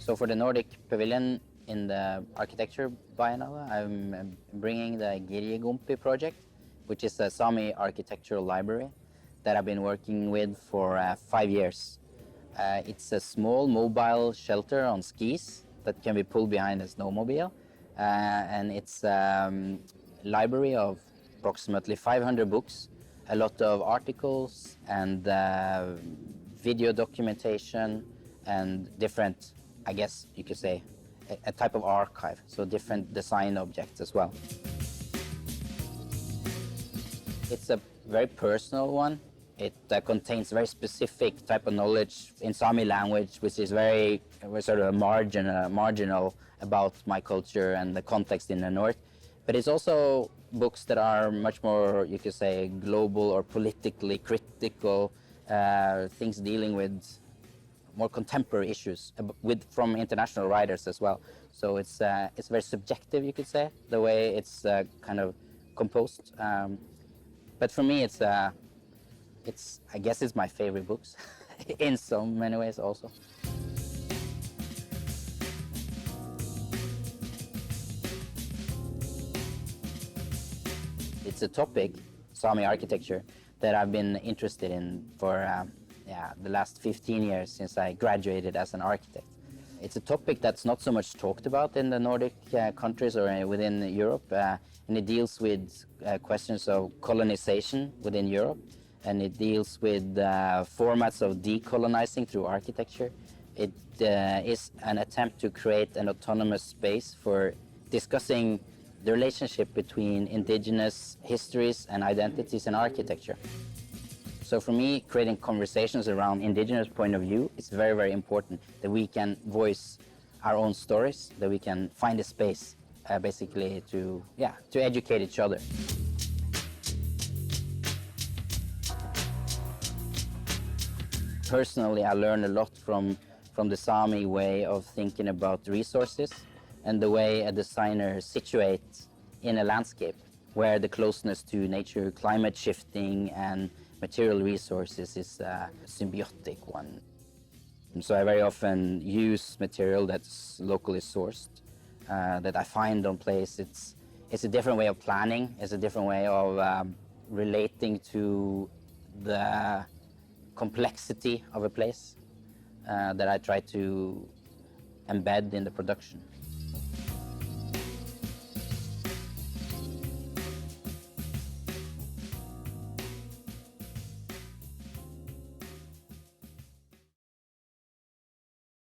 So for the Nordic Pavilion in the Architecture Biennale, I'm bringing the Gumpi project, which is a Sami architectural library that I've been working with for 5 years. It's a small mobile shelter on skis that can be pulled behind a snowmobile, and it's a library of approximately 500 books, a lot of articles and video documentation and different, I guess you could say, a type of archive, so different design objects as well. It's a very personal one. It contains very specific type of knowledge in Sami language, which is very sort of marginal about my culture and the context in the north. But it's also books that are much more, you could say, global or politically critical, things dealing with more contemporary issues from international writers as well. So it's very subjective, you could say, the way it's kind of composed. But for me, I guess it's my favorite books in so many ways also. It's a topic, Sami architecture, that I've been interested in for the last 15 years since I graduated as an architect. It's a topic that's not so much talked about in the Nordic countries or within Europe, and it deals with questions of colonization within Europe, and it deals with formats of decolonizing through architecture. It is an attempt to create an autonomous space for discussing the relationship between indigenous histories and identities in architecture. So for me, creating conversations around indigenous point of view is very, very important, that we can voice our own stories, that we can find a space basically to educate each other. Personally, I learned a lot from the Sami way of thinking about resources and the way a designer situates in a landscape where the closeness to nature, climate shifting and material resources is a symbiotic one. So I very often use material that's locally sourced, that I find on place. It's a different way of planning, it's a different way of relating to the complexity of a place that I try to embed in the production.